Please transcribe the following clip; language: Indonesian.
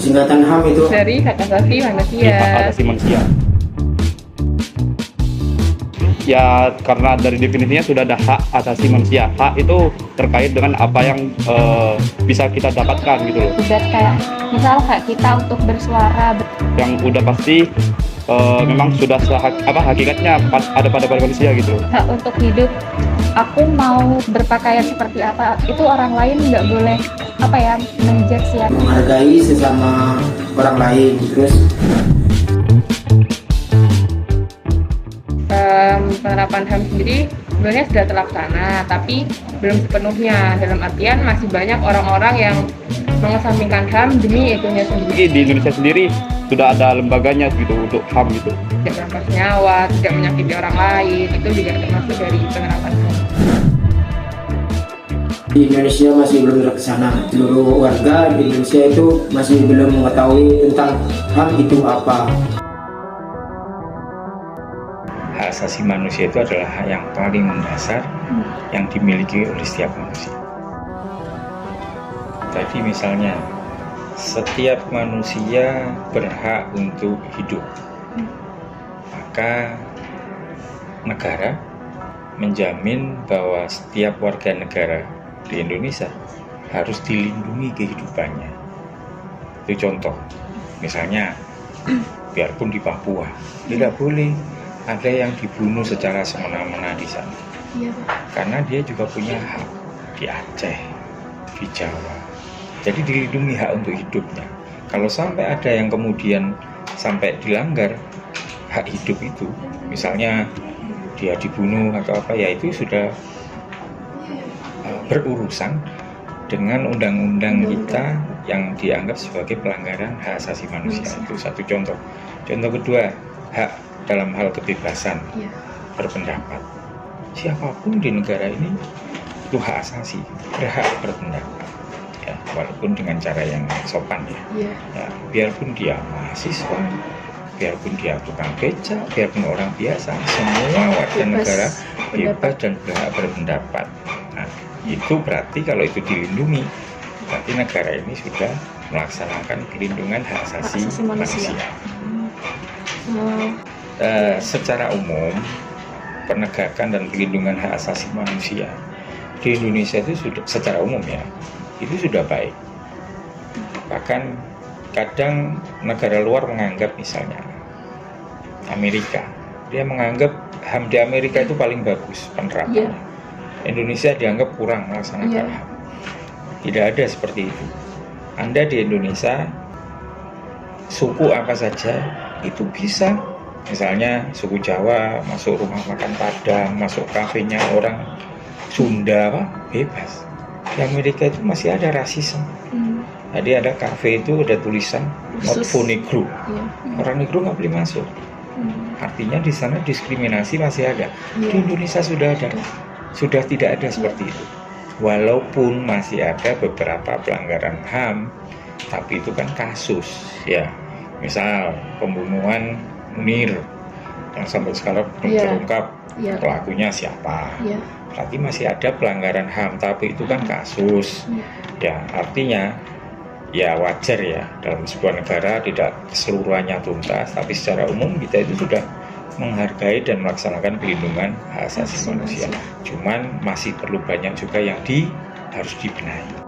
Singkatan HAM itu dari hak asasi manusia. Hak asasi manusia. Ya karena dari definisinya sudah ada hak asasi manusia. Hak itu terkait dengan apa yang bisa kita dapatkan gitu loh. Udah kayak misal hak kita untuk bersuara. Yang udah pasti memang sudah hakikatnya ada pada manusia gitu loh. Hak untuk hidup. Aku mau berpakaian seperti apa, itu orang lain nggak boleh menjudge ya. menghargai sesama orang lain. Terus Penerapan HAM sendiri sebenarnya sudah terlaksana, tapi belum sepenuhnya. Dalam artian masih banyak orang-orang yang mengesampingkan HAM demi egonya sendiri. Di Indonesia sendiri sudah ada lembaganya gitu untuk HAM gitu. Tidak merampas nyawa, tidak menyakiti orang lain, itu juga termasuk dari penerapan HAM. di Indonesia masih belum terlaksana. Seluruh warga di Indonesia itu masih belum mengetahui tentang HAM itu apa. Hak asasi manusia itu adalah hak yang paling mendasar yang dimiliki oleh setiap manusia. Jadi misalnya, setiap manusia berhak untuk hidup. Maka negara menjamin bahwa setiap warga negara di Indonesia harus dilindungi kehidupannya. Itu contoh. Misalnya, biarpun di Papua, tidak boleh ada yang dibunuh secara semena-mena di sana. Iya, Karena dia juga punya hak di Aceh, di Jawa. Jadi dilindungi hak untuk hidupnya. Kalau sampai ada yang kemudian sampai dilanggar hak hidup itu, misalnya dia dibunuh atau apa, ya itu sudah berurusan dengan undang-undang kita yang dianggap sebagai pelanggaran hak asasi manusia. Itu satu contoh. Contoh kedua, hak dalam hal kebebasan berpendapat. Siapapun di negara ini itu hak asasi, berhak berpendapat, ya, walaupun dengan cara yang sopan ya. Ya, biarpun dia mahasiswa, biarpun dia tukang beca, biarpun orang biasa, semua warga negara bebas dan berhak berpendapat. Nah, itu berarti kalau itu dilindungi, berarti negara ini sudah melaksanakan pelindungan hak asasi manusia. Secara umum, penegakan dan pelindungan hak asasi manusia di Indonesia itu sudah secara umum ya, itu sudah baik. Bahkan kadang negara luar menganggap, misalnya Amerika, dia menganggap HAM di Amerika itu paling bagus penerapannya. Indonesia dianggap kurang melaksanakan HAM. Tidak ada seperti itu. Anda di Indonesia, suku apa saja itu bisa. Misalnya suku Jawa masuk rumah makan Padang, masuk kafenya orang Sunda, bebas. Di Amerika itu masih ada rasisme. Jadi ada kafe itu ada tulisan not for negro. Orang negro nggak boleh masuk. Artinya di sana diskriminasi masih ada. Di Indonesia sudah ada, sudah tidak ada seperti itu. Walaupun masih ada beberapa pelanggaran HAM, tapi itu kan kasus ya. Misal pembunuhan Munir yang sampai sekarang belum terungkap pelakunya siapa. Berarti masih ada pelanggaran HAM, tapi itu kan kasus. Ya, artinya ya wajar ya dalam sebuah negara tidak keseluruhannya tuntas, tapi secara umum kita itu sudah menghargai dan melaksanakan pelindungan hak asasi manusia. Cuman masih perlu banyak juga yang harus dibenahi.